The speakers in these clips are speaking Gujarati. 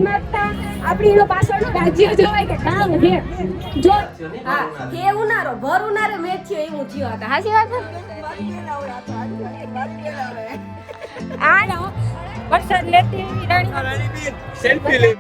માંગતા આપણી એનો પાછળનું રાજ્ય જોવાય કે કામ છે જો હા હે ઉનાળો ભર ઉનાળે મેચ થયો એવું થયો હતા હાચી વાત આ વરસાદ લેતી રાણી સેલ્ફી લે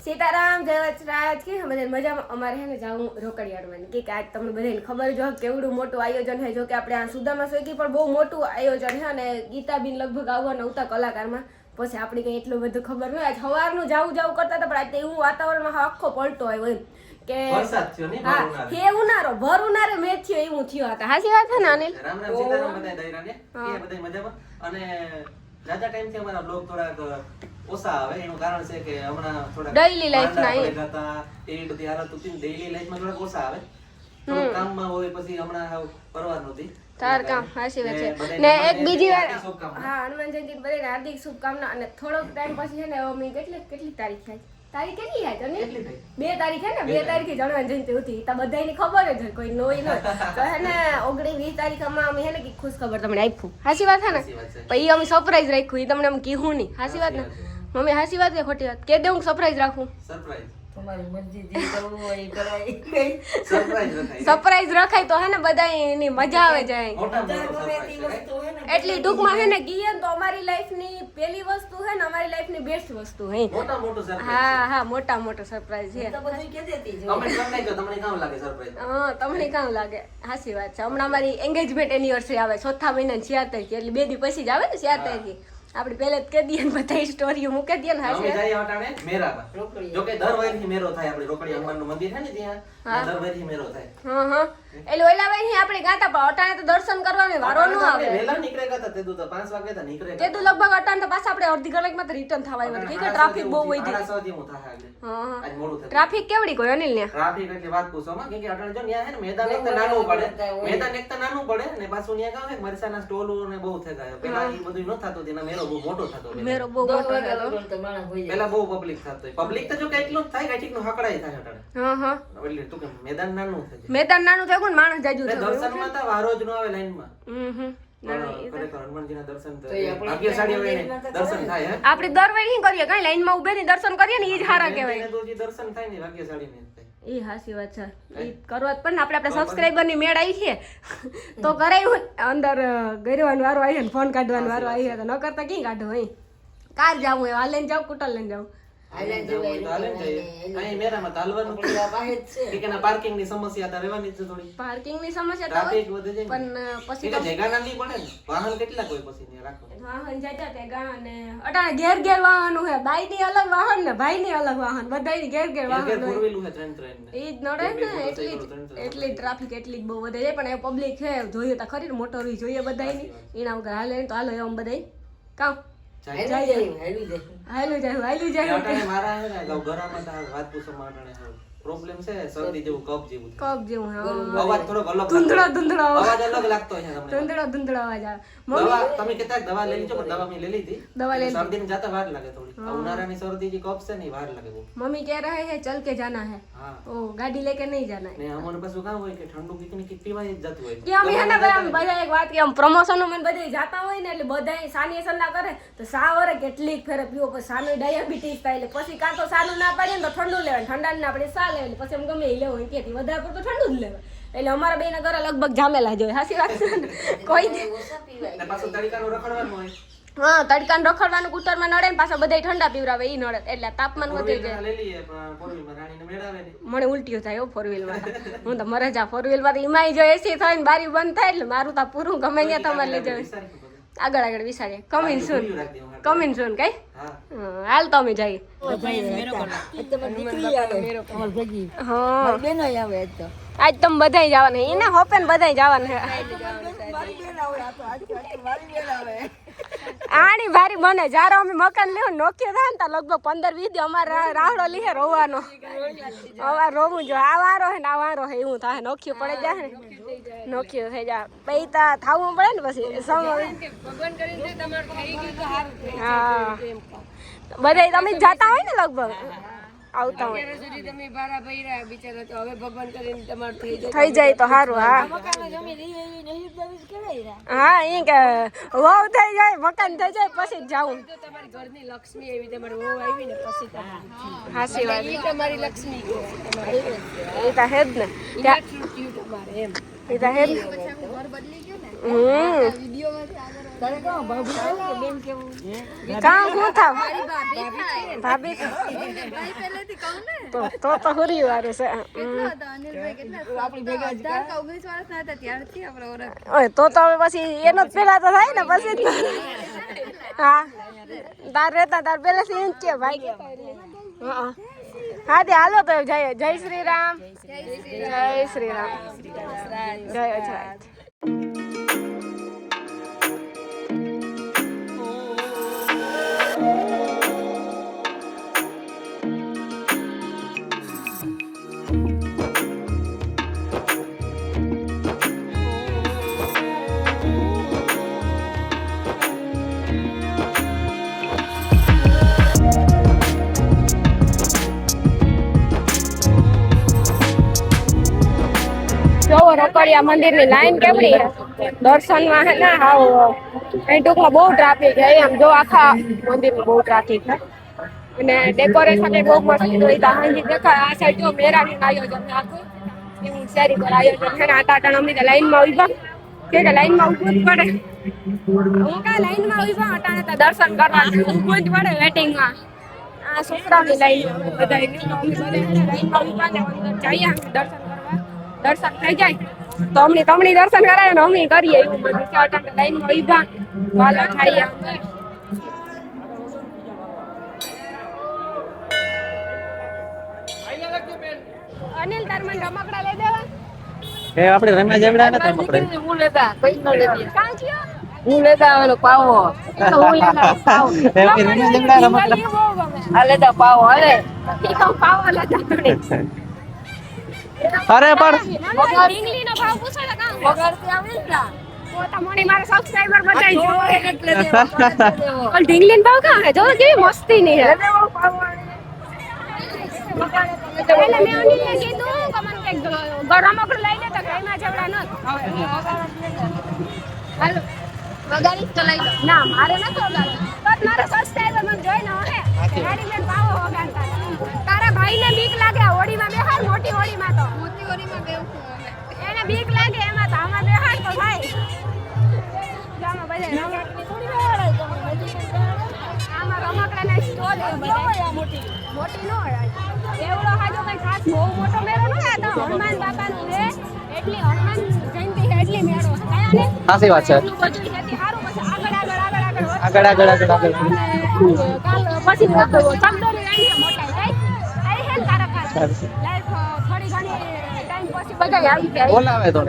સીતારામ જય વચરાજ કે મજામાં અમારે હે ને જાવું રોકડિયાળમાં કે આજ તમને બધાને ખબર જો કેવડું મોટું આયોજન છે જો કે આપણે આ સુદામા સોયકી પણ બહુ મોટું આયોજન છે અને ગીતાબીન લગભગ આવવાના હતા કલાકારમાં પછી આપણે કંઈ એટલું બધું ખબર નહીં આજ સવારનું જાવું કરતા હતા પણ આજે એવું વાતાવરણમાં આખો પલટો આવ્યો એમ કે વરસાદ થયો ને હા હે ઉનાળો ભર ઉનાળે મેચ થયો એવું થયો હતા હાચી વાત છે ને અનિલ રામ રામ સીતારામ બધા દૈરાને કે બધા મજામાં અને રાજા ટાઈમ થી અમારા બ્લોગ થોડાક ઓછા આવે એનું કારણ છે કે હમણાં થોડા ડેઈલી લાઈફ ના હતા એ બધી હાલત હતી ડેઈલી લાઈફમાં થોડાક ઓછા આવે થોડું કામમાં હોય પછી હમણાં પરવાર નહોતી તાર કામ હાચી વાત છે ને એક બીજી વાર હા હનુમાન જયંતિ બધાને હાર્દિક શુભકામના અને થોડોક ટાઈમ પછી છે ને અમે કેટલી તારીખ થાય તારીખ કેટલી થાય તને 2 તારીખ હે ને 2 તારીખે હનુમાન જયંતિ હતી તો બધાને ખબર જ હોય કોઈ નોઈ ન તો હે ને 19-20 તારીખમાં અમે હે ને કે ખુશ ખબર તમને આપ્યું હાચી વાત છે ને પછી અમે સરપ્રાઈઝ રાખ્યું એ તમને અમે કીધું નહીં હાચી વાત ને મમ્મી હાચી વાત કે ખોટી વાત કે દેવું સરપ્રાઈઝ રાખું સરપ્રાઈઝ તમારી મરજી જે કરવું હોય એ કરાય સરપ્રાઈઝ રખાય તો હે ને બધાની મજા આવે જાય મોટા મોટો સરપ્રાઈઝ એટલી ટૂંકમાં હે ને કહીએ તો અમારી લાઈફની પહેલી વસ્તુ હે ને અમારી લાઈફની બેસ્ટ વસ્તુ હે મોટા મોટો સરપ્રાઈઝ હા મોટો સરપ્રાઈઝ છે તો બધું કે દેતી જો કમેન્ટ કરી નાખજો તમને કેમ લાગે સરપ્રાઈઝ હા તમને કામ લાગે હાચી વાત છે હમણાં અમારી એન્ગેજમેન્ટ એનિવર્સરી આવે ચોથા મહિનાની 4 તારીખે એટલે 2 દી પછી જ આવે ને 4 તારીખે આપણે પહેલે જ કહી દઈએ ને બધા સ્ટોરીઓ મૂકી દઈએ ને અમે હાચી જઈએ વટાણે મેરામાં જો કે દર વખતે મેરો થાય આપણે રોકડી હનુમાનનું મંદિર છે ને ત્યાં દર વખતે મેરો થાય હા એટલે ઓલા ભાઈ આપણે ગાતા પણ અટાણે તો દર્શન કરવાનો વારો ન આવે વેલા નીકળે ગયા તે તો 5 વાગે તો નીકળે તે તો લગભગ અટાણે તો પાછા આપણે અડધી કલાકમાં તો રિટર્ન થવા આવ્યા કે ટ્રાફિક બહુ હોય છે 8:30 જેવું થાય આજે હા આજ મોડું થાય ટ્રાફિક કેવડી કોઈ અનિલ ને ટ્રાફિક એટલે વાત પૂછો માં કે અટાણે જો ન્યા હે ને મેદાન એક તો નાનું પડે મેદાન એક તો નાનું પડે ને પાછું ન્યા ગાવ છે મરસાના સ્ટોલ ને બહુ થઈ ગયા પેલા એ બધું ન થતું તેના મેરો બહુ મોટો થતો મેરો બહુ મોટો હતો તો માણસ હોય જાય પેલા બહુ પબ્લિક થતો પબ્લિક તો જો કે એટલું જ થાય કે ઠીક નું હકડાઈ થાય અટાણે હા એટલે તું કે મેદાન નાનું થાય મેદાન નાનું થયું ને માણસ જાજુ થયું દર્શનમાં તો વારો જ ન આવે લાઈનમાં ખરેખર હનુમાનજીના દર્શન તો ભાગ્યશાળી હોય ને દર્શન થાય હે આપણે દર વેળી શું કરીએ કઈ લાઈનમાં ઉભે ને દર્શન કરીએ ને એ જ સારા કહેવાય તો જે દર્શન થાય ને ભાગ્યશાળી ને થાય એ હાચી વાત છે એ કરવા જ પણ ને આપણે સબસ્ક્રાઇબર ની મેળ આવી છે તો કરાયું અંદર ગરવાનો વારો આવી ને ફોન કાઢવાનો વારો આવી તો ન કરતા ક્યાં કાઢો અહીં કાર જાવું હોય હાલ લઈને જાવ કુટલ લઈને જાવ આલા જેવા અહીં મેરામાં તાલવાનું પડે વાહે જ છે કે ના પાર્કિંગ ની સમસ્યા તો રહેવાની છે થોડી પાર્કિંગ ની સમસ્યા તો ટ્રાફિક વધે છે પણ પછી તો જગ્યા નહીં પડે ને વાહન કેટલા કોઈ પછી ને રાખો વાહન જતા તે ગા અને અટાણે ઘેર વાહન હે બાઈ ની અલગ વાહન ને ભાઈ ની અલગ વાહન બધાય ઘેર વાહન કે ફોર વ્હીલ છે ત્રણ ને એ જ નડે ને એટલી ટ્રાફિક એટલી જ બહુ વધે છે પણ એ પબ્લિક છે જોઈએ તો ખરી ને મોટર જોઈએ બધાય ની એના વગર હાલે તો હાલો એમ બધાય કામ હાલું જાય અટાણે મારા હે ને ગરામાં તો વાત પૂછો માં અટાણે પ્રોબ્લેમ છે શરદી જેવું કફ જેવું અવાજ થોડો અલગ ધૂંધળો અવાજ અલગ લાગતો છે તમને ધૂંધળો અવાજ આવે દવા તમે કહેતા દવા લઈ લીજો પણ દવા મેં લઈ લીધી શરદી ને જાતા વાર લાગે થોડી ઉનાળાની શરદી જે કફ છે ને વાર લાગે બહુ મમ્મી કह रहे हैं चल के जाना है હા ओ गाड़ी लेके नहीं जाना है ને અમારે પાછું કામ હોય કે ઠંડુ પીકની કીટ પીવાય જ જતું હોય કે અમે હે ને ભાઈ આમ બધા એક વાત કે આમ પ્રમોશન માં બધા જાતા હોય ને એટલે બધા સાની સલાહ કરે તો સાવરે કેટલીક ફેરે પીવો પછી સાનો ડાયાબિટીસ થાય એટલે પછી કાં તો સાનું ના પાડે ને તો ઠંડુ લેવાય ઠંડા ને આપણે સા લેવાય પછી એમ ગમે એ લેવું કે વધારે પડતું ઠંડુ જ લેવાય એટલે અમારા બેના ઘરે લગભગ જામેલા જ હોય હાચી વાત છે ને કોઈ ઓછા પીવાય ને પાછું તડકાનું રખડવાનું હોય હા તડકાને રખડવાનું કુતરમાં નડે ને પાછા બધા ઠંડા પીવરાવે ઈ નડે એટલે તાપમાન વધી જાય લઈ લઈએ પણ પોરવીમાં રાણીને મેળાવે ને મને ઉલટીઓ થાય ફોર વ્હીલ માં હું તો મરે જા ફોર વ્હીલ માં ઈમાઈ જો એસી થાય ને બારી બંધ થાય એટલે મારું તો પૂરું ગમે ત્યાં તમારે લઈ જવું આગળ વિચારીએ કમિંગ સૂન કઈ હાલ તો અમે જઈએ હા બેનો આવે તો આજ તમે બધાય જવાના એને હોપે ને બધાય જવાના આની ભારી બને જયારે અમે મકાન લેવું નોખ્યો થાય ને તો લગભગ 15-20 દી અમારે રાહડો લીહે રોવાનો અમારે રોવું જો આ વારો હે ને આ વારો હે એવું થાય નોખ્યું પડે જાય ને નોખ્યું થઈ જાય પછી તો થાવું પડે ને પછી હા બધા તમે જ જાતા હોય ને લગભગ આવતા હોય અત્યાર સુધી તમે ભારા ભર્યા બિચારા તો હવે ભગવાન કરીને તમારું થઈ જાય તો સારું હા હા એ કે વહુ થઈ જાય મકાન થઈ જાય પછી જ જાઉં તમારી ઘરની લક્ષ્મી એવી તમારી વહુ આવી ને પછી હાસી વાત એ તમારી લક્ષ્મી એ તો હે જ ને તમારે એમ એ તો હે જ કામ શું થાવ ભાભી તો હુરી વારું છે ઓય તો હવે પછી એનો જ પેલા તો થાય ને પછી જ હા તાર રહેતા તાર પેલાથી એમ કે ભાઈ હા હા તે હાલો તો જય શ્રી રામ જય શ્રી રામ જય અજરાજ જોવો રોકડિયા મંદિરની લાઈન કેવડી દર્શનમાં હે ને હાવ અહીં ટૂંકમાં બહુ ટ્રાફિક છે આમ જો આખા મંદિરમાં બહુ ટ્રાફિક છે અને ડેકોરેશન એ બહુ મસ્ત હોય હાંજી દેખાય આ સાઈડ જો મેરાની આયોજન છે આખું એવું શેરી પર આયોજન છે ને આ ટાટા અમે લાઈનમાં ઉભા કે લાઈનમાં ઉભું જ પડે હું કાંઈ લાઈનમાં ઉભા અટાણે તો દર્શન કરવા ઉભું જ પડે વેટિંગમાં આ છોકરાની લાઈન બધા લાઈનમાં ઉભા ને અંદર જઈએ દર્શન કરવા દર્શન થઈ જાય તો અમને તમને દર્શન કરાવે ને અમે કરીએ એવું બધું છે અટાણે લાઈનમાં ઉભા વાલા થાય અનિલ તાર મને રમકડા લઈ દેવા એ આપણે રમ્યા જેવડા ને રમકડે હું લેતા કઈ ન લેતી કાં થયો હું લેતા ઓલો પાવો હું લેતા પાવ એ રમ્યા જેવડા રમકડા આ લેતા પાવો હાલે પાવ લેતા અરે પણ ઢીંગલીનો ભાવ પૂછો ને કાં વગાડતી આવી જા પોતા મોની મારા સબસ્ક્રાઇબર બધાય આ જોવે એટલે દેવો પણ ઢીંગલીનો ભાવ કાં હે જો કેવી મસ્તી ની હે એટલે મેં અનિલને કીધું કે મને કંઈક રમકડું લઈ લે તો ઘરમાં જેવડા ન હાલો વગાડી તો લઈ લો ના મારે નથી વગાડવું બસ મારા સબસ્ક્રાઇબર મને જોઈને હે ગાડી લઈને પાવો વગાડતા તારા ભાઈને બીક લાગે આ હોડીમાં બેહાર મોટી હોડીમાં તો મોતી ઓરીમાં બેવું એને બીક લાગે એમાં તો આમાં બેહાર તો ભાઈ જામાં બધા રમકડી થોડી બેહાડાય તો આમાં રમકડાના સ્ટોલ છે બધા મોટી નો હોય એવડો હાજો કઈ ખાસ બહુ મોટો મેળો ન આ તો હનુમાન બાપાનો છે એટલી હનુમાન જયંતિ છે એટલી મેળો આયા ને સાચી વાત છે બધું છે સારું પછી આગળ આગળ કાલ પછી ચમદોરી રાણી મોટા જાય આઈ હે તારા કાલ લાઈફ થોડી ઘણી ટાઈમ પછી બધા આવી જાય બોલાવે તો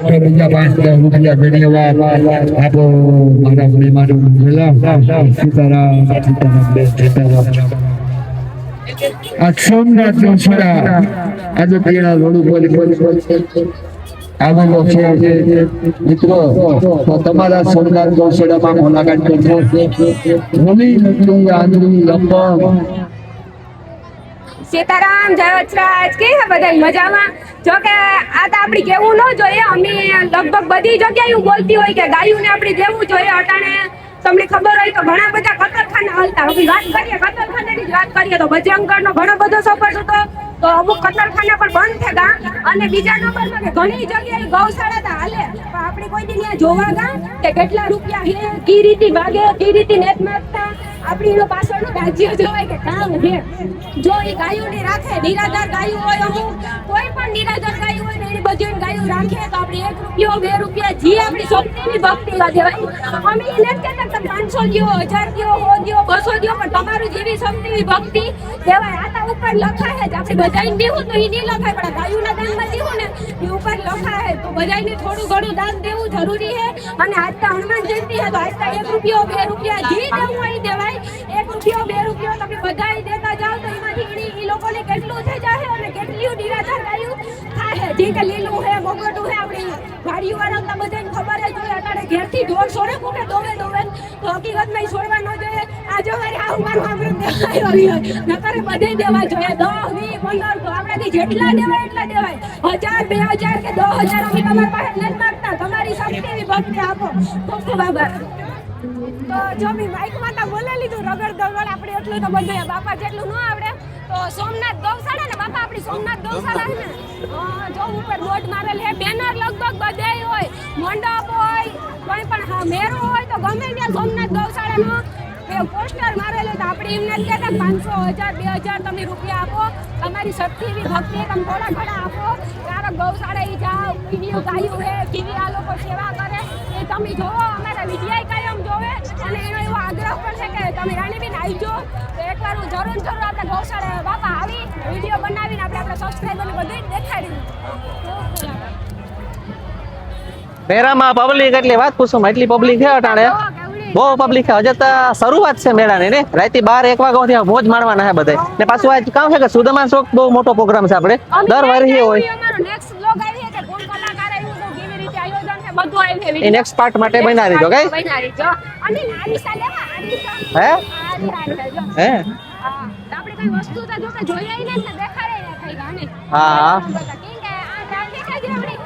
તો બીજા 5 રૂપિયા ધન્યવાદ આપો મારા મહેમાનો સીતારામ બે સીતારામ આ સોમનાથ નો છડા આજે પેલા રોડ ઉપર આવેલો છે મિત્રો તો તમારા સોમનાથ ગૌશાળામાં મુલાકાત કરજો હોલી નગરી આંધળી લંબમ સીતારામ જય વચરાજ કે બધા મજામાં જો કે આ તો આપડી કેવું ન જોઈએ અમે લગભગ બધી જગ્યાએ બોલતી હોય કે ગાયુંને આપણે દેવું જોઈએ અટાણે તમને ખબર હોય તો ઘણા બધા કતલખાના હાલતા હવે વાત કરીએ કતલખાનાની જ વાત કરીએ તો બજરંગગઢનો ઘણો બધો સપોર્ટ હતો તો અમુક કતલખાના પણ બંધ થયા અને બીજા નંબરમાં કે ઘણી જગ્યાએ ગૌશાળા તો હાલે પણ આપણે કોઈ દી ત્યાં જોવા ગયા કે કેટલા રૂપિયા હે કી રીતિ ભાગે કી રીતિ નેત માગતા આપણી એનો પાછળનું રાજ્ય જોવાય કે કામ હે જો એ ગાયોને રાખે નિરાધાર ગાયો હોય અમુક કોઈ પણ નિરાધાર ગાયો હોય ને એની બધી ગાયો રાખે તો આપણે 1 રૂપિયો 2 રૂપિયા જે આપણી શક્તિની ભક્તિ દેવાય અમે એને જ કહેતા તમે 500 દ્યો 1000 દ્યો 100 દ્યો 200 દ્યો પણ તમારું જેવી શક્તિની ભક્તિ દેવાય આતા ઉપર લખાય જ આપણે બધાને દેવું તો એ નહીં લખાય પણ ગાયોના દાનમાં દેવું ને એ ઉપર લખાય તો બધાને થોડું ઘણું દાન દેવું જરૂરી છે અને આજ તો હનુમાન જયંતિ છે તો આજ તો 1 રૂપિયો 2 રૂપિયા જે દેવું હોય દેવાય 1 રૂપિયો 2 રૂપિયો તમે બધાય દેતા જાવ તો એમાંથી એ લોકોને કેટલું થઈ જાય અને કેટલી નિરાધાર ગાયું થાય જે કે લીલું છે મોગટું છે આપણી ગાડીઓ વાળા બધાને ખબર જ હોય અત્યારે ઘેરથી ઢોર સોરે કોકે દોવે તો હકીકતમાં છોડવા ન જોઈએ આ જો મારી આ ઉંમરમાં આપણે દેવાય નકરે બધે દેવા જોઈએ 10 20 15 તો આપણાથી જેટલા દેવાય એટલા દેવાય 1000 2000 કે 10000 અમે તમારી પાસે નથી માંગતા તમારી શક્તિની ભક્તિ આપો ખૂબ ખૂબ આભાર તો જો મેં માઇકમાં તો બોલે લીધું રગડ દગડ આપણે એટલું તો બધું બાપા જેટલું ન આવડે તો સોમનાથ ગૌશાળા ને બાપા આપણી સોમનાથ ગૌશાળા છે ને જો ઉપર બોર્ડ મારેલ છે બેનર લગભગ બધાય હોય મંડપ હોય કોઈ પણ મેરો હોય તો ગમે ત્યાં સોમનાથ ગૌશાળાનો પોસ્ટર મારેલું તો આપણે એમને જ કહેતા 500 1000 2000 તમે રૂપિયા આપો તમારી શક્તિ એવી ભક્તિ તમે થોડા ઘણા આપો ત્યારે ગૌશાળા જાઓ કેવી ગાયું છે કેવી આ લોકો સેવા કરે એ તમે જોવો અમારા વિદ્યાય કાયમ જોવે અને એનો એવો આગ્રહ પણ છે કે તમે રાણીબેન આવજો તો એકવાર હું જરૂર આપણે ગૌશાળા બાપા આવી વિડીયો બનાવીને આપણે આપણા સબસ્ક્રાઈબરને બધું દેખાડીશું મેળામાં પબ્લિક એટલી વાત પૂછું એટલી પબ્લિક છે અટાણે બહુ પબ્લિક છે હજે તો શરૂઆત છે મેળાની ને રાતે 12 1 વાગ્યાથી મોજ માણવાના છે બધા ને પાછું આજ કામ છે કે સુદામા શોક બહુ મોટો પ્રોગ્રામ છે આપણે દર વર્ષે હોય અમારો નેક્સ્ટ બ્લોગ આવી છે કે કોણ કલાકાર આવ્યું તો કેવી રીતે આયોજન છે બધું આવી છે એ નેક્સ્ટ પાર્ટ માટે બના રહીજો ગાઈસ બના રહીજો અને આલિશા લેવા આલિશા હે હે આપણે કઈ વસ્તુ તો જો કે જોઈ આઈને ને દેખાડે ને થઈ ગાને હા કે આ ટ્રાફિક જ એવડી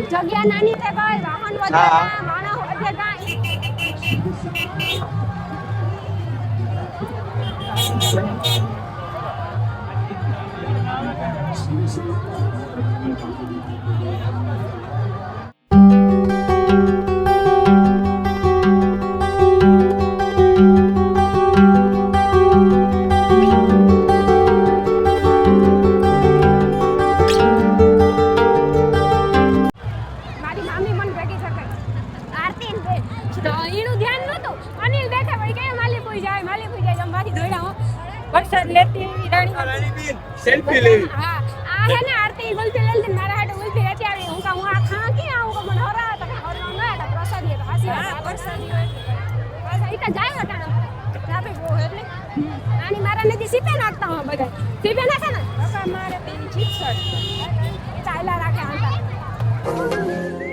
જગ્યા નાની છે ભાઈ વાહન વધારે માણસ વધે સેલ્ફી લેવી હા આ હે ને આરતી ગુલફી લઈ લે મારા હાટે ગુલફી હતી આવી હું કા હું આ ખા કે આવું કો મને હરા તો હરનો ના તો પ્રસાદી તો હાસી આ પ્રસાદી હોય બસ ઈ તો જાય હટાણા ટ્રાફિક બહુ એટલે આની મારા નદી સીપે નાખતા હો બધા સીપે નાખે ને પપ્પા મારે પેલી ચીપસડ એ ચાલ્યા રાખે આંટા